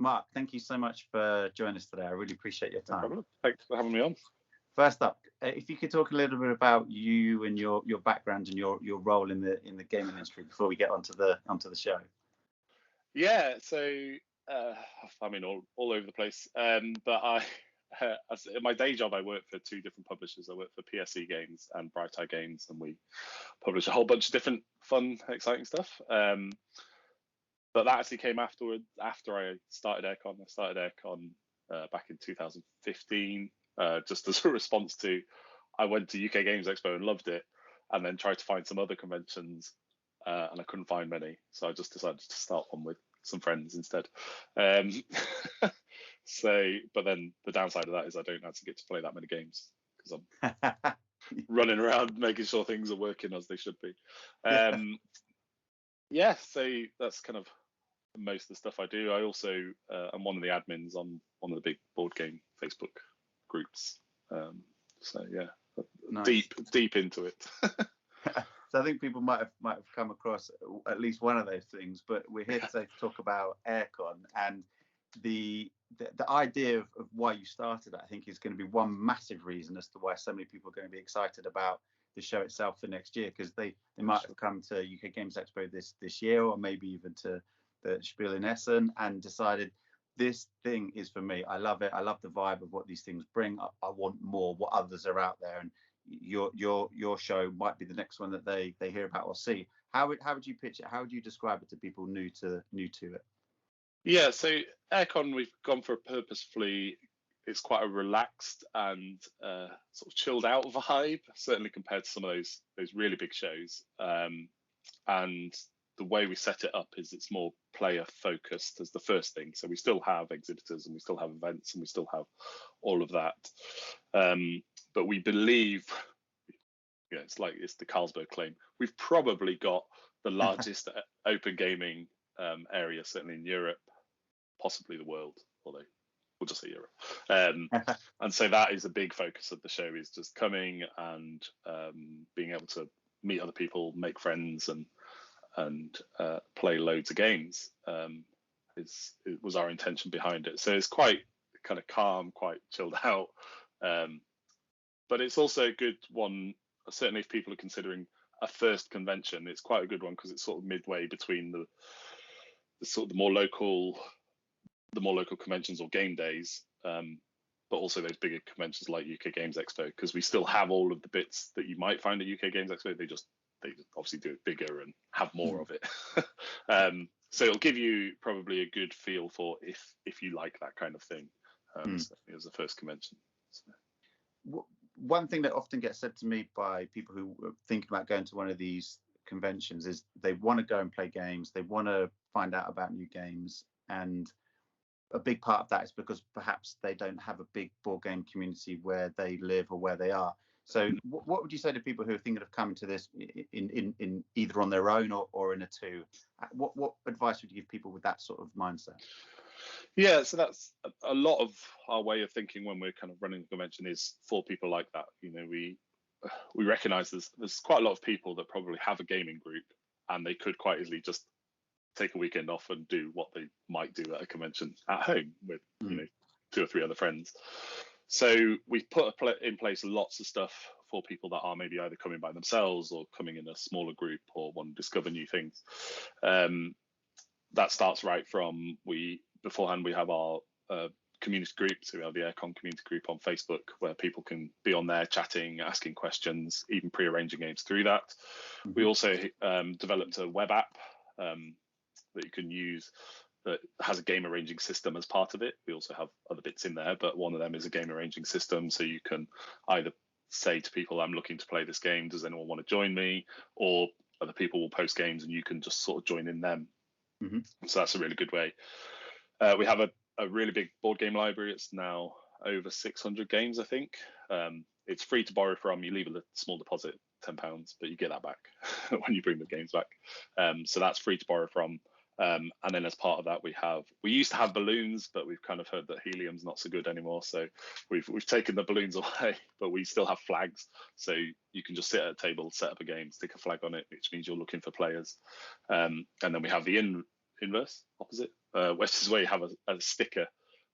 Mark, thank you so much for joining us today. I really appreciate your time. No problem. Thanks for having me on. First up, if you could talk a little bit about you and your background and your role in the gaming industry before we get onto the show. Yeah, so I mean all over the place. But in my day job, I work for two different publishers. I work for PSE Games and Bright Eye Games, and we publish a whole bunch of different fun, exciting stuff. But that actually came after I started AireCon. I started AireCon back in 2015, just as a response to I went to UK Games Expo and loved it, and then tried to find some other conventions, and I couldn't find many. So I just decided to start one with some friends instead. But then the downside of that is I don't actually get to play that many games because I'm running around making sure things are working as they should be. Yeah, so that's kind of most of the stuff I do. I also am one of the admins on one of the big board game Facebook groups. So yeah, nice. deep into it. So I think people might have come across at least one of those things, but we're here today to talk about AireCon, and the idea of why you started it, I think, is going to be one massive reason as to why so many people are going to be excited about the show itself for next year, because they might have come to UK Games Expo this year, or maybe even to the Spiel in Essen, and decided this thing is for me. I love it. I love the vibe of what these things bring. I want more. What others are out there, and your show might be the next one that they hear about or see. How would you pitch it? How would you describe it to people new to it? Yeah, so AireCon, we've gone for a purposefully. It's quite a relaxed and sort of chilled out vibe, certainly compared to some of those really big shows. And the way we set it up is it's more player focused as the first thing. So we still have exhibitors and we still have events and we still have all of that. But we believe, it's the Carlsberg claim, we've probably got the largest open gaming area, certainly in Europe, possibly the world, although we'll just say Europe. And so that is a big focus of the show, is just coming and being able to meet other people, make friends, and play loads of games. It was our intention behind it. So it's quite kind of calm, quite chilled out. But it's also a good one, certainly if people are considering a first convention, it's quite a good one because it's sort of midway between the sort of the more local conventions or game days, but also those bigger conventions like UK Games Expo, because we still have all of the bits that you might find at UK Games Expo. They obviously do it bigger and have more of it. So it'll give you probably a good feel for if you like that kind of thing, as a first convention. So. One thing that often gets said to me by people who are thinking about going to one of these conventions is they want to go and play games, they want to find out about new games, and a big part of that is because perhaps they don't have a big board game community where they live or where they are. So what would you say to people who are thinking of coming to this in either on their own or in a two? What advice would you give people with that sort of mindset? Yeah, so that's a lot of our way of thinking when we're kind of running the convention is for people like that. You know, we recognise there's quite a lot of people that probably have a gaming group and they could quite easily just take a weekend off and do what they might do at a convention at home with 2 or 3 other friends. So we've put in place lots of stuff for people that are maybe either coming by themselves or coming in a smaller group or want to discover new things. That starts right from beforehand we have our community group. So we have the AireCon community group on Facebook where people can be on there chatting, asking questions, even pre-arranging games through that. We also developed a web app that you can use that has a game arranging system as part of it. We also have other bits in there, but one of them is a game arranging system. So you can either say to people, I'm looking to play this game, does anyone want to join me? Or other people will post games and you can just sort of join in them. So that's a really good way. We have a really big board game library. It's now over 600 games, I think. It's free to borrow from. You leave a small deposit, £10, but you get that back when you bring the games back. So that's free to borrow from. And then as part of that, we used to have balloons, but we've kind of heard that helium's not so good anymore. So we've taken the balloons away, but we still have flags. So you can just sit at a table, set up a game, stick a flag on it, which means you're looking for players. And then we have the inverse, opposite, which is where you have a sticker,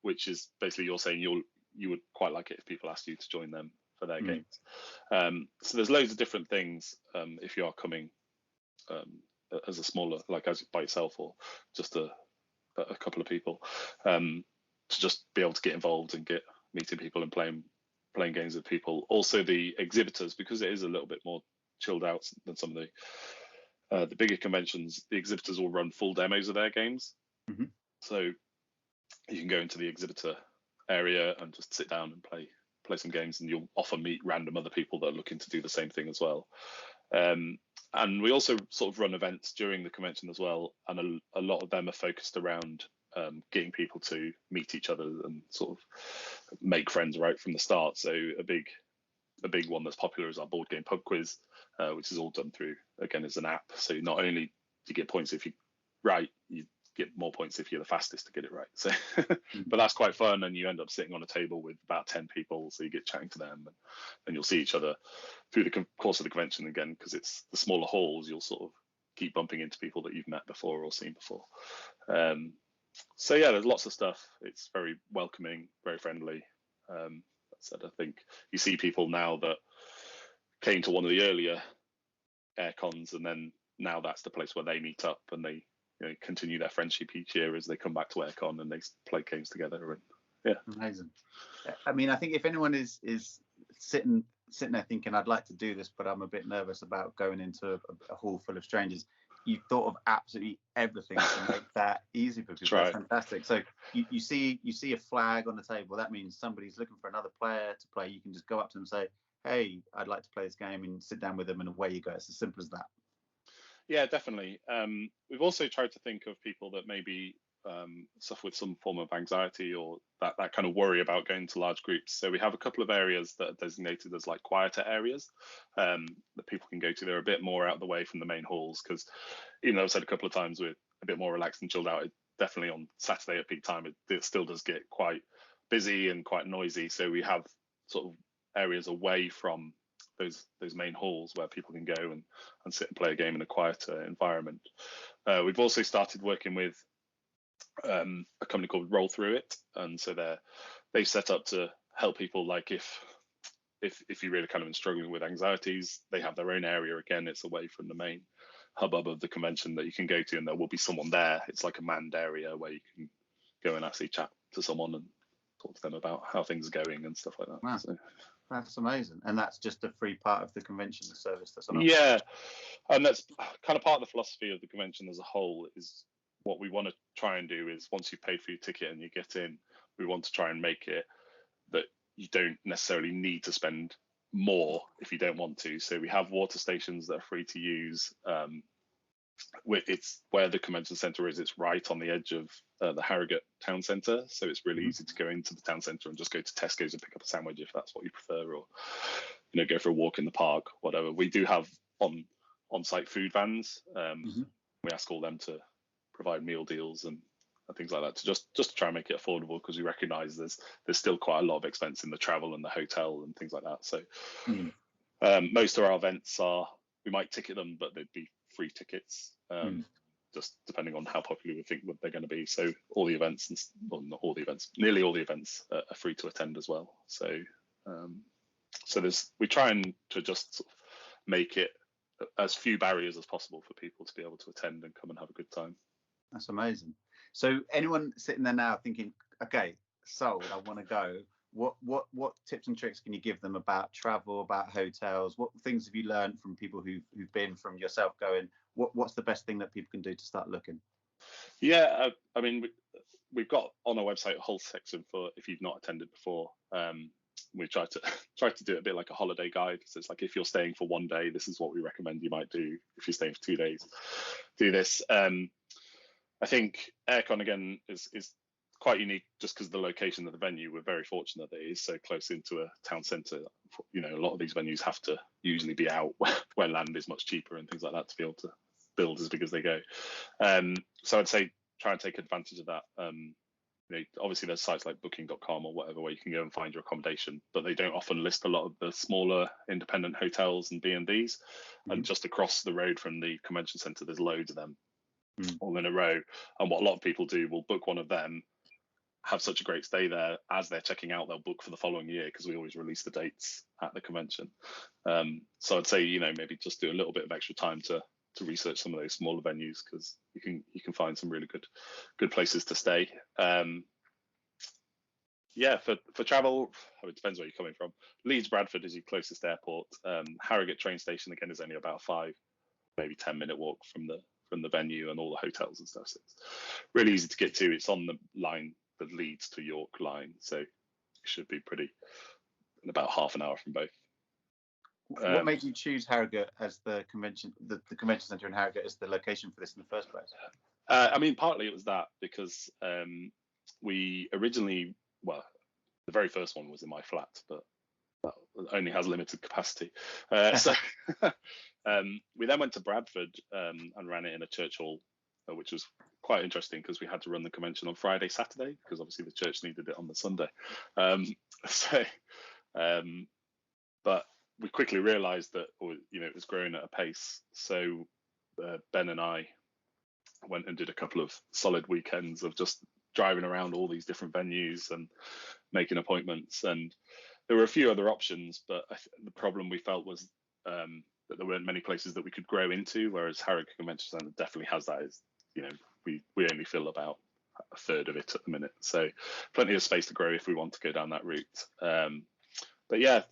which is basically you're saying you would quite like it if people asked you to join them for their games. So there's loads of different things if you are coming as a smaller, like as by yourself or just a couple of people, to just be able to get involved and get meeting people and playing games with people. Also the exhibitors, because it is a little bit more chilled out than some of the bigger conventions, the exhibitors will run full demos of their games. So you can go into the exhibitor area and just sit down and play some games, and you'll often meet random other people that are looking to do the same thing as well. And we also sort of run events during the convention as well, and a lot of them are focused around getting people to meet each other and sort of make friends right from the start. So a big one that's popular is our board game pub quiz, which is all done through, again, as an app. So not only do you get points if you get more points if you're the fastest to get it right. So, but that's quite fun, and you end up sitting on a table with about 10 people, so you get chatting to them, and you'll see each other through the course of the convention. Again, because it's the smaller halls, you'll sort of keep bumping into people that you've met before or seen before. So yeah, there's lots of stuff. It's very welcoming, very friendly. That said, I think you see people now that came to one of the earlier AireCons, and then now that's the place where they meet up and they continue their friendship each year as they come back to AireCon and they play games together. And yeah, amazing. I mean, I think if anyone is sitting there thinking, I'd like to do this, but I'm a bit nervous about going into a hall full of strangers, you've thought of absolutely everything to make that easy for people. That's fantastic. So you see a flag on the table. That means somebody's looking for another player to play. You can just go up to them and say, hey, I'd like to play this game, and sit down with them, and away you go. It's as simple as that. Yeah, definitely. We've also tried to think of people that maybe suffer with some form of anxiety or that kind of worry about going to large groups. So we have a couple of areas that are designated as like quieter areas that people can go to. They're a bit more out of the way from the main halls, because even though I've said a couple of times we're a bit more relaxed and chilled out, definitely on Saturday at peak time, it still does get quite busy and quite noisy. So we have sort of areas away from those main halls where people can go and sit and play a game in a quieter environment. We've also started working with a company called Roll Through It, and so they've set up to help people, like if you really kind of been struggling with anxieties, they have their own area. Again, it's away from the main hubbub of the convention that you can go to, and there will be someone there. It's like a manned area where you can go and actually chat to someone and talk to them about how things are going and stuff like that. Wow. So that's amazing. And that's just a free part of the convention, the service that's on. Yeah, and that's kind of part of the philosophy of the convention as a whole. Is what we want to try and do is, once you've paid for your ticket and you get in, we want to try and make it that you don't necessarily need to spend more if you don't want to. So we have water stations that are free to use. It's where the convention centre is. It's right on the edge of the Harrogate town centre, so it's really easy to go into the town centre and just go to Tesco's and pick up a sandwich if that's what you prefer, or go for a walk in the park, whatever. We do have on-site food vans. We ask all them to provide meal deals and things like that, to just to try and make it affordable, because we recognise there's still quite a lot of expense in the travel and the hotel and things like that. So most of our events we might ticket them, but they'd be free tickets, just depending on how popular we think they're going to be. So all the events, not all the events, nearly all the events are free to attend as well. So we try and to just sort of make it as few barriers as possible for people to be able to attend and come and have a good time. That's amazing. So anyone sitting there now thinking, okay, sold, I want to go, what tips and tricks can you give them about travel, about hotels? What things have you learned from people who've been, from yourself going? What's the best thing that people can do to start looking? Yeah, I mean, we've got on our website a whole section for if you've not attended before. We try to do it a bit like a holiday guide. So it's like, if you're staying for one day, this is what we recommend you might do. If you're staying for 2 days, do this. I think AireCon again is quite unique just because of the location of the venue. We're very fortunate that it is so close into a town centre. A lot of these venues have to usually be out where land is much cheaper and things like that to be able to build as big as they go. So I'd say try and take advantage of that. Obviously there's sites like booking.com or whatever where you can go and find your accommodation, but they don't often list a lot of the smaller independent hotels and B&Bs. And just across the road from the convention centre, there's loads of them. all in a row. And what a lot of people do will book one of them, have such a great stay there. As they're checking out, they'll book for the following year because we always release the dates at the convention. So I'd say, maybe just do a little bit of extra time to research some of those smaller venues, because you can find some really good places to stay. For travel, it depends where you're coming from. Leeds Bradford is your closest airport. Harrogate train station again is only about 5, maybe 10-minute walk from the venue and all the hotels and stuff. So it's really easy to get to. It's on the line that leads to York line, so it should be pretty in about half an hour from both. What made you choose Harrogate as the convention centre in Harrogate as the location for this in the first place? Partly it was that, because we originally, the very first one was in my flat, but that only has limited capacity. So we then went to Bradford and ran it in a church hall, which was quite interesting because we had to run the convention on Friday, Saturday, because obviously the church needed it on the Sunday. But we quickly realised that it was growing at a pace. So Ben and I went and did a couple of solid weekends of just driving around all these different venues and making appointments. And there were a few other options, but the problem we felt was that there weren't many places that we could grow into, whereas Harrogate Convention Centre definitely has that. We only fill about a third of it at the minute, so plenty of space to grow if we want to go down that route. But yeah,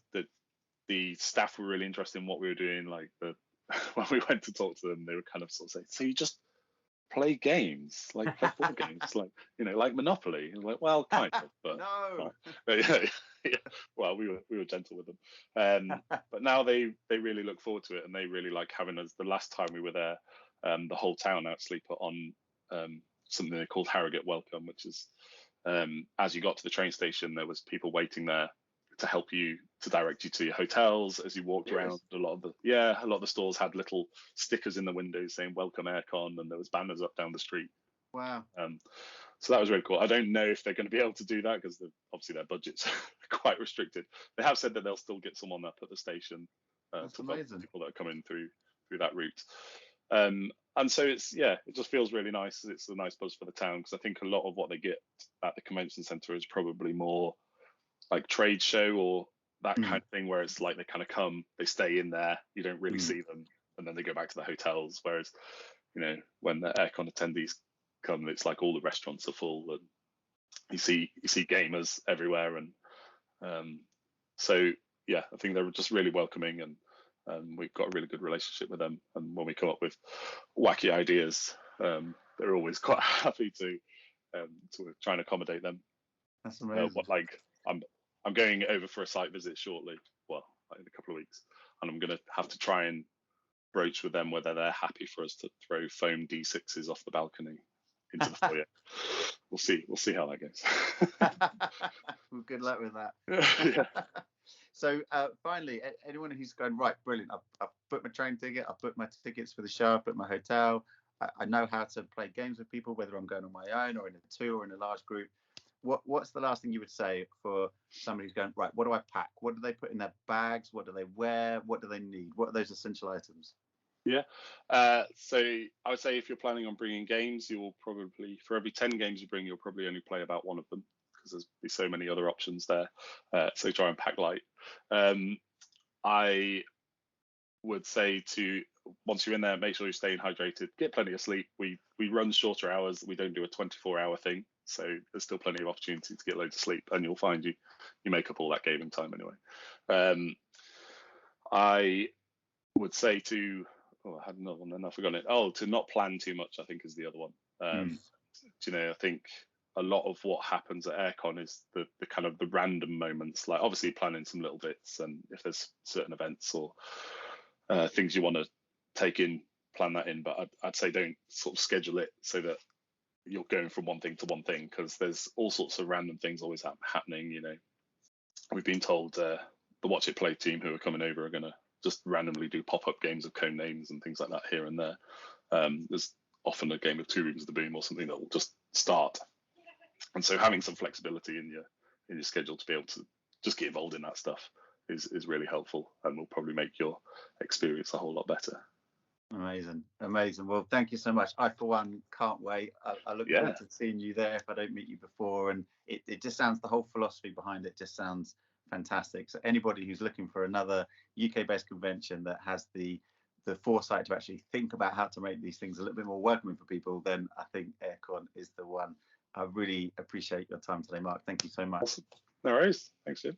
the staff were really interested in what we were doing. Like when we went to talk to them, they were kind of sort of saying, "So you just play games, like play board games, like Monopoly?" And like, well, kind of, but no. But yeah. Well, we were gentle with them, but now they really look forward to it, and they really like having us. The last time we were there, the whole town actually put on something they called Harrogate Welcome, which is as you got to the train station, there was people waiting there to help you, to direct you to your hotels as you walked around. A lot of the stores had little stickers in the windows saying "Welcome AireCon," and there was banners up down the street. Wow. So that was really cool. I don't know if they're going to be able to do that because obviously their budgets are quite restricted. They have said that they'll still get someone up at the station to help people that are coming through that route. And so it just feels really nice. It's a nice buzz for the town, because I think a lot of what they get at the convention centre is probably more like trade show or that kind of thing, where it's like they kind of come, they stay in there, you don't really see them, and then they go back to the hotels. Whereas, when the AireCon attendees come, it's like all the restaurants are full, and you see gamers everywhere, and so yeah, I think they're just really welcoming, and we've got a really good relationship with them. And when we come up with wacky ideas, they're always quite happy to try and accommodate them. That's amazing. I'm going over for a site visit shortly, in a couple of weeks, and I'm going to have to try and broach with them whether they're happy for us to throw foam D6s off the balcony into the foyer. We'll see how that goes. Well, good luck with that. Yeah. So finally, anyone who's going, right, brilliant, I've booked my train ticket, I've booked my tickets for the show, I've booked my hotel, I know how to play games with people, whether I'm going on my own or in a 2 or in a large group. What's the last thing you would say for somebody who's going, right, what do I pack? What do they put in their bags? What do they wear? What do they need? What are those essential items? Yeah. So I would say if you're planning on bringing games, you will probably, for every 10 games you bring, you'll probably only play about one of them, because there's so many other options there. So try and pack light. I would say once you're in there, make sure you're staying hydrated, get plenty of sleep. We run shorter hours. We don't do a 24-hour thing. So there's still plenty of opportunity to get loads of sleep, and you'll find you make up all that gaming time anyway. I would say I had another one and I've forgotten it. To not plan too much, I think, is the other one. I think a lot of what happens at AireCon is the kind of the random moments, like obviously planning some little bits, and if there's certain events or things you want to take in, plan that in. But I'd say don't sort of schedule it so that you're going from one thing to one thing, because there's all sorts of random things always happening. We've been told the Watch It Play team who are coming over are going to just randomly do pop-up games of code names and things like that here and there. There's often a game of Two Rooms of the Boom or something that will just start, and so having some flexibility in your schedule to be able to just get involved in that stuff is really helpful, and will probably make your experience a whole lot better. Amazing, amazing. Well, thank you so much. I, for one, can't wait. I look Yeah. forward to seeing you there if I don't meet you before. And it just sounds, the whole philosophy behind it just sounds fantastic. So anybody who's looking for another UK-based convention that has the foresight to actually think about how to make these things a little bit more welcoming for people, then I think AireCon is the one. I really appreciate your time today, Mark. Thank you so much. Awesome. No worries. Thanks, Jim.